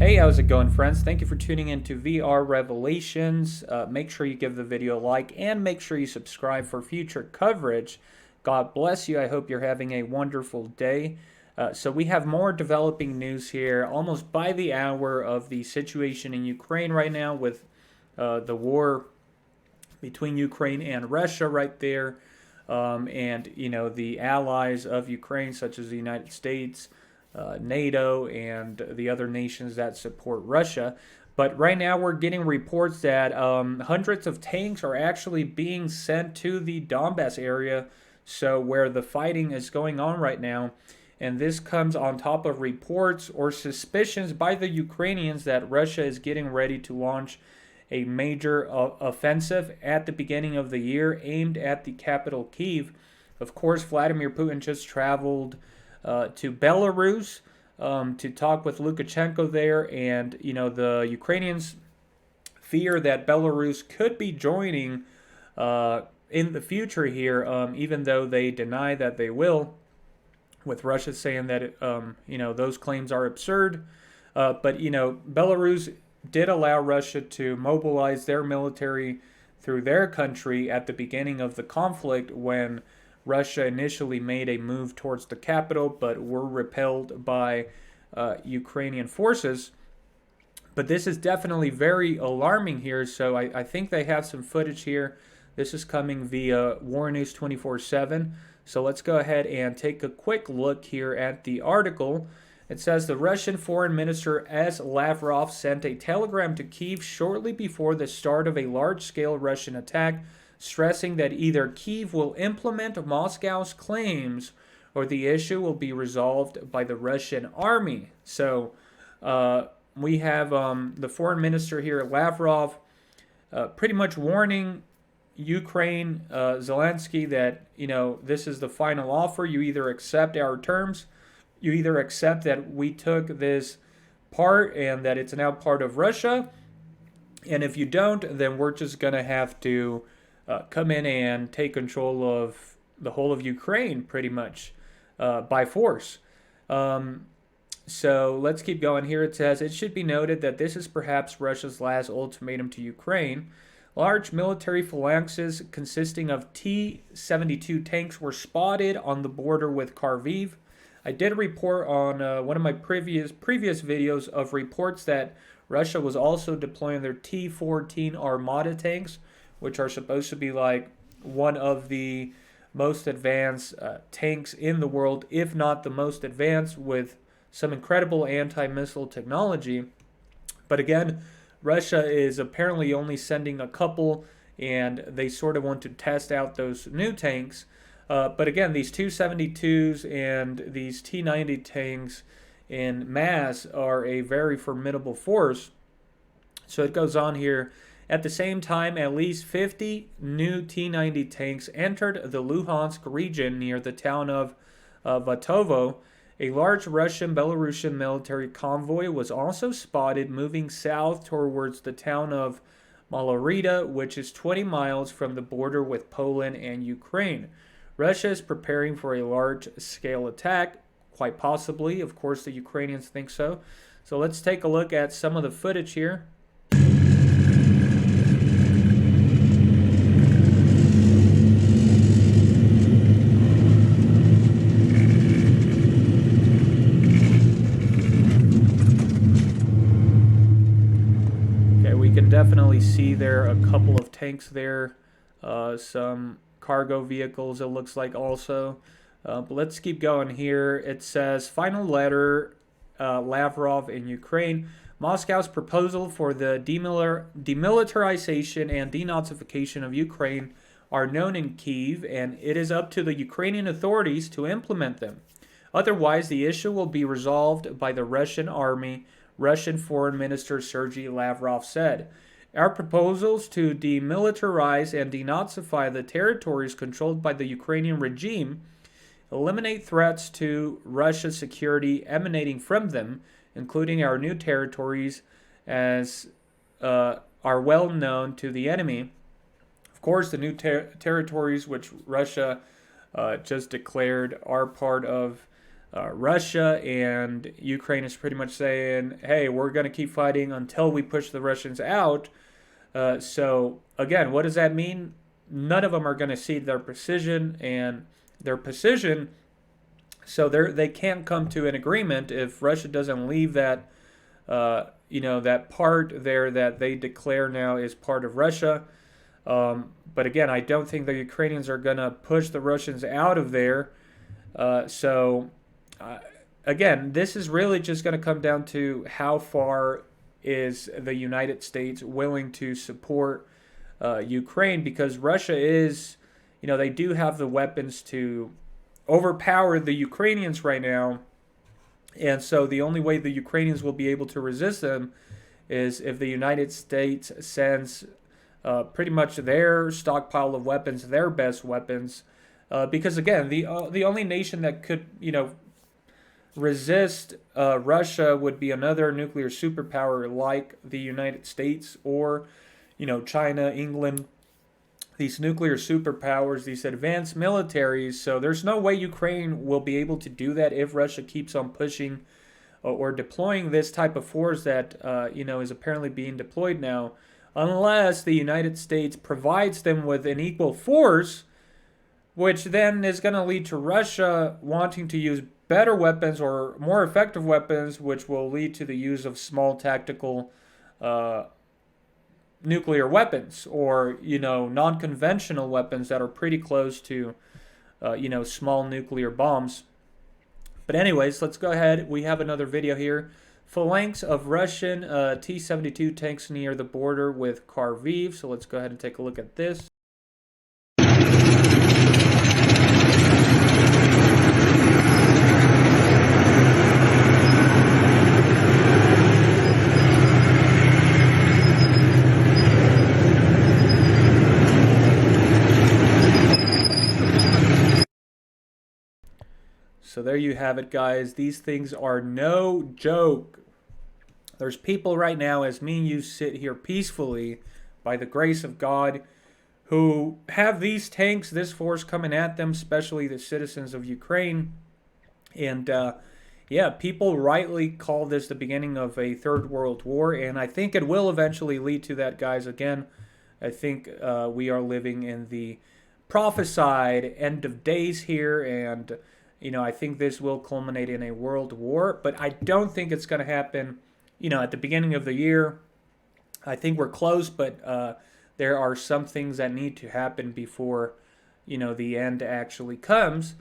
Hey, how's it going, friends? Thank you for tuning in to VR Revelations. Make sure you give the video a like and make sure you subscribe for future coverage. God bless you. I hope you're having a wonderful day. So we have more developing news here, almost by the hour, of the situation in Ukraine right now with the war between Ukraine and Russia right there. And, the allies of Ukraine, such as the United States, NATO, and the other nations that support Russia. But right now, we're getting reports that hundreds of tanks are actually being sent to the Donbass area, so where the fighting is going on right now. And this comes on top of reports or suspicions by the Ukrainians that Russia is getting ready to launch a major offensive at the beginning of the year aimed at the capital, Kyiv. Of course, Vladimir Putin just traveled to Belarus to talk with Lukashenko there, and the Ukrainians fear that Belarus could be joining in the future here, even though they deny that they will, with Russia saying that those claims are absurd. But Belarus did allow Russia to mobilize their military through their country at the beginning of the conflict when Russia initially made a move towards the capital, but were repelled by Ukrainian forces. But this is definitely very alarming here, so I think they have some footage here. This is coming via War News 24/7. So let's go ahead and take a quick look here at the article. It says the Russian Foreign Minister S. Lavrov sent a telegram to Kyiv shortly before the start of a large-scale Russian attack, stressing that either Kyiv will implement Moscow's claims or the issue will be resolved by the Russian army. So we have the foreign minister here, Lavrov, pretty much warning Ukraine, Zelensky, that this is the final offer. You either accept our terms, you either accept that we took this part and that it's now part of Russia, and if you don't, then we're just going to have to come in and take control of the whole of Ukraine pretty much by force. So let's keep going here. It says, it should be noted that this is perhaps Russia's last ultimatum to Ukraine. Large military phalanxes consisting of T-72 tanks were spotted on the border with Kharviv. I did a report on one of my previous videos of reports that Russia was also deploying their T-14 Armata tanks, which are supposed to be like one of the most advanced tanks in the world, if not the most advanced, with some incredible anti-missile technology. But again, Russia is apparently only sending a couple, and they sort of want to test out those new tanks. But again, these Tu-72s and these T-90 tanks in mass are a very formidable force. So it goes on here. At the same time, at least 50 new T-90 tanks entered the Luhansk region near the town of Vatovo. A large Russian-Belarusian military convoy was also spotted moving south towards the town of Malorita, which is 20 miles from the border with Poland and Ukraine. Russia is preparing for a large-scale attack, quite possibly. Of course, the Ukrainians think so. So let's take a look at some of the footage here. Okay, we can definitely see there a couple of tanks there, some cargo vehicles, it looks like, also. But let's keep going here. It says, final letter, Lavrov in Ukraine. Moscow's proposal for the demilitarization and denazification of Ukraine are known in Kyiv, and it is up to the Ukrainian authorities to implement them. Otherwise, the issue will be resolved by the Russian army, Russian Foreign Minister Sergei Lavrov said. Our proposals to demilitarize and denazify the territories controlled by the Ukrainian regime eliminate threats to Russia's security emanating from them, including our new territories, as are well known to the enemy. Of course, the new territories which Russia just declared are part of Russia, and Ukraine is pretty much saying, hey, we're going to keep fighting until we push the Russians out. So, again, what does that mean? None of them are going to cede their precision and their position, so they can't come to an agreement if Russia doesn't leave that, that part there that they declare now is part of Russia. But again, I don't think the Ukrainians are going to push the Russians out of there. So, again, this is really just going to come down to how far is the United States willing to support Ukraine, because Russia is, they do have the weapons to overpower the Ukrainians right now. And so the only way the Ukrainians will be able to resist them is if the United States sends pretty much their stockpile of weapons, their best weapons. Because again, the only nation that could, resist Russia would be another nuclear superpower like the United States or, China, England, these nuclear superpowers, these advanced militaries. So there's no way Ukraine will be able to do that if Russia keeps on pushing or deploying this type of force that, is apparently being deployed now, unless the United States provides them with an equal force, which then is going to lead to Russia wanting to use better weapons or more effective weapons, which will lead to the use of small tactical nuclear weapons or, non-conventional weapons that are pretty close to, small nuclear bombs. But anyways, let's go ahead. We have another video here. Phalanx of Russian T-72 tanks near the border with Kharviv. So let's go ahead and take a look at this. So there you have it, guys. These things are no joke. There's people right now, as me and you sit here peacefully, by the grace of God, who have these tanks, this force coming at them, especially the citizens of Ukraine. And people rightly call this the beginning of a third world war, and I think it will eventually lead to that, guys. Again, I think we are living in the prophesied end of days here, and I think this will culminate in a world war, but I don't think it's going to happen, at the beginning of the year. I think we're close, but there are some things that need to happen before, the end actually comes.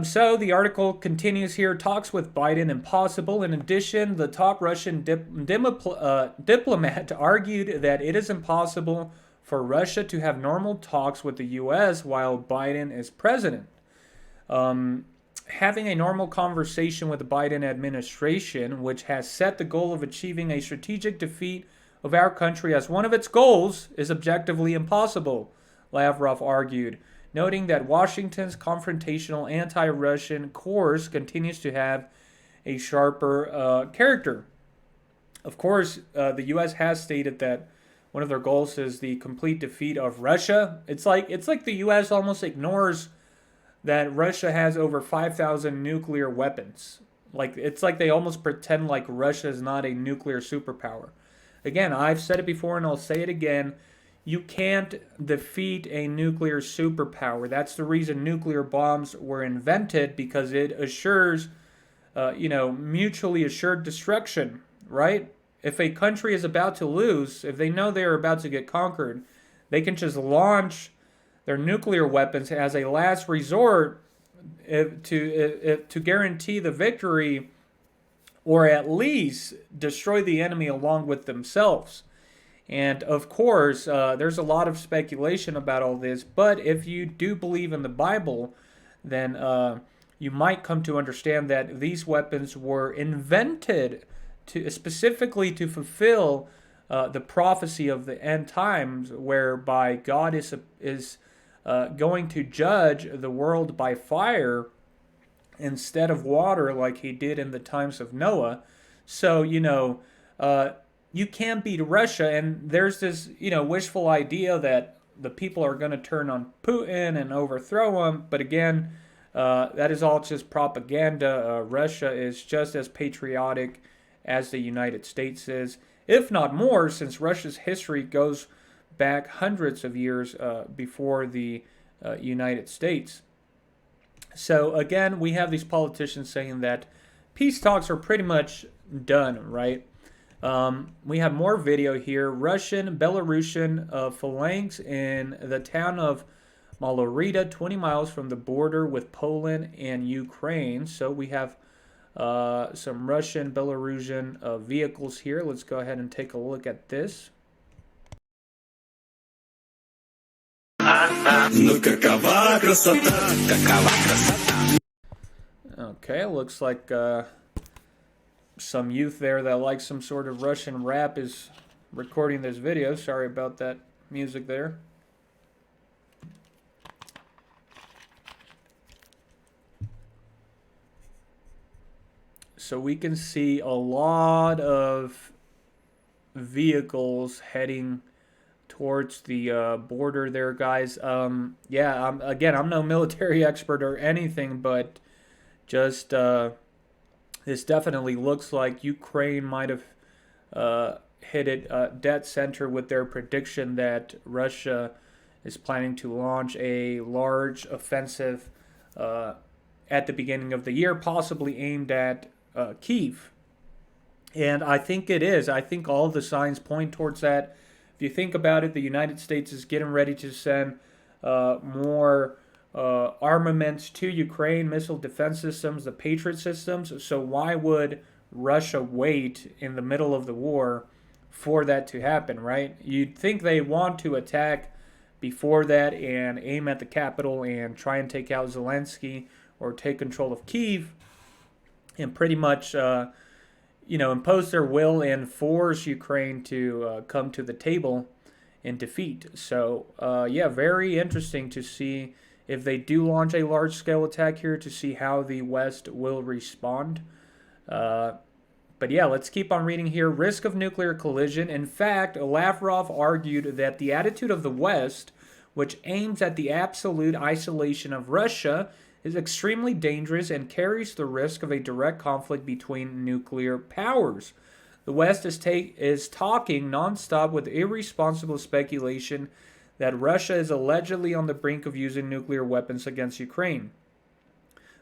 So the article continues here. Talks with Biden impossible. In addition, the top Russian diplomat argued that it is impossible for Russia to have normal talks with the U.S. while Biden is president. Having a normal conversation with the Biden administration, which has set the goal of achieving a strategic defeat of our country as one of its goals, is objectively impossible, Lavrov argued, noting that Washington's confrontational anti-Russian course continues to have a sharper character. Of course, the U.S. has stated that one of their goals is the complete defeat of Russia. It's like the U.S. almost ignores that Russia has over 5,000 nuclear weapons. It's like they almost pretend like Russia is not a nuclear superpower. Again, I've said it before and I'll say it again. You can't defeat a nuclear superpower. That's the reason nuclear bombs were invented, because it assures, mutually assured destruction, right? If a country is about to lose, if they know they are about to get conquered, they can just launch their nuclear weapons as a last resort to guarantee the victory, or at least destroy the enemy along with themselves. And of course, there's a lot of speculation about all this, but if you do believe in the Bible, then you might come to understand that these weapons were invented specifically to fulfill the prophecy of the end times, whereby God is going to judge the world by fire instead of water, like he did in the times of Noah. So, you can't beat Russia, and there's this, wishful idea that the people are going to turn on Putin and overthrow him. But again, That is all just propaganda. Russia is just as patriotic as the United States is, if not more, since Russia's history goes back hundreds of years before the United States. So again, we have these politicians saying that peace talks are pretty much done, right? We have more video here. Russian, Belarusian phalanx in the town of Malorita, 20 miles from the border with Poland and Ukraine. So we have some Russian, Belarusian vehicles here. Let's go ahead and take a look at this. Okay, looks like some youth there that likes some sort of Russian rap is recording this video. Sorry about that music there. So we can see a lot of vehicles heading towards the border there, guys. Yeah, again, I'm no military expert or anything, but just this definitely looks like Ukraine might have hit it dead center with their prediction that Russia is planning to launch a large offensive at the beginning of the year, possibly aimed at Kyiv. And I think it is. I think all the signs point towards that. If you think about it, the United States is getting ready to send more armaments to Ukraine, missile defense systems, the Patriot systems. So why would Russia wait in the middle of the war for that to happen, right? You'd think they want to attack before that and aim at the capital and try and take out Zelensky or take control of Kyiv and pretty much impose their will and force Ukraine to come to the table and defeat. So, yeah, very interesting to see if they do launch a large-scale attack here, to see how the West will respond. But yeah, let's keep on reading here. Risk of nuclear collision. In fact, Lavrov argued that the attitude of the West, which aims at the absolute isolation of Russia, is extremely dangerous and carries the risk of a direct conflict between nuclear powers. The West is talking nonstop with irresponsible speculation that Russia is allegedly on the brink of using nuclear weapons against Ukraine.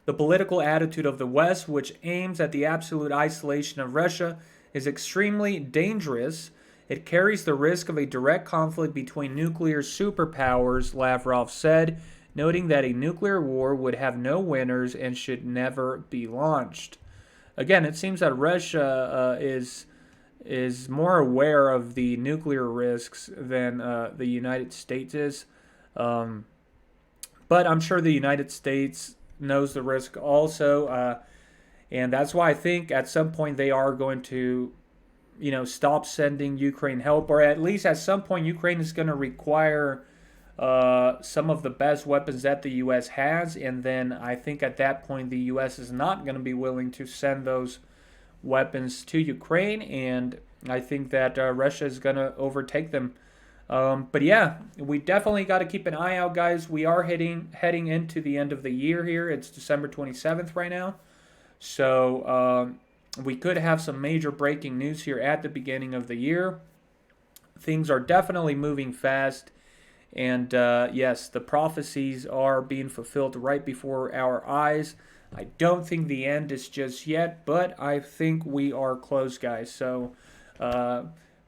The political attitude of the West, which aims at the absolute isolation of Russia, is extremely dangerous. It carries the risk of a direct conflict between nuclear superpowers, Lavrov said, noting that a nuclear war would have no winners and should never be launched. Again, it seems that Russia is more aware of the nuclear risks than the United States is. But I'm sure the United States knows the risk also. And that's why I think at some point they are going to, stop sending Ukraine help, or at least at some point Ukraine is going to require some of the best weapons that the U.S. has, and then I think at that point the U.S. is not going to be willing to send those weapons to Ukraine, and I think that Russia is going to overtake them. But yeah, we definitely got to keep an eye out, guys. We are heading into the end of the year here. It's December 27th right now, so we could have some major breaking news here at the beginning of the year. Things are definitely moving fast. And yes, the prophecies are being fulfilled right before our eyes. I don't think the end is just yet, but I think we are close, guys. So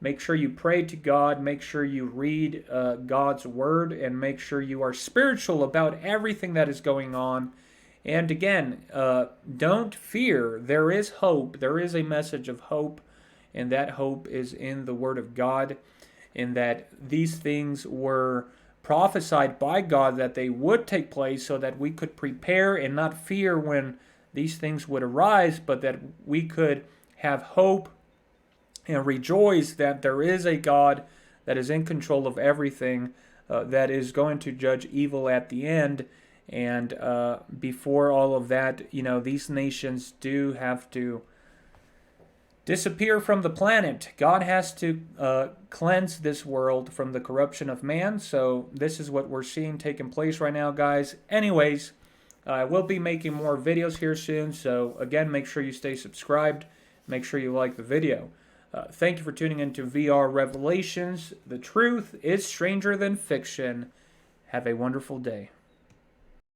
make sure you pray to God. Make sure you read God's word, and make sure you are spiritual about everything that is going on. And again, don't fear. There is hope. There is a message of hope, and that hope is in the word of God, in that these things were prophesied by God that they would take place, so that we could prepare and not fear when these things would arise, but that we could have hope and rejoice that there is a God that is in control of everything, that is going to judge evil at the end. And before all of that, these nations do have to disappear from the planet. God has to cleanse this world from the corruption of man. So this is what we're seeing taking place right now, guys. Anyways, I will be making more videos here soon, so again, make sure you stay subscribed. Make sure you like the video. Thank you for tuning into VR Revelations. The truth is stranger than fiction. Have a wonderful day.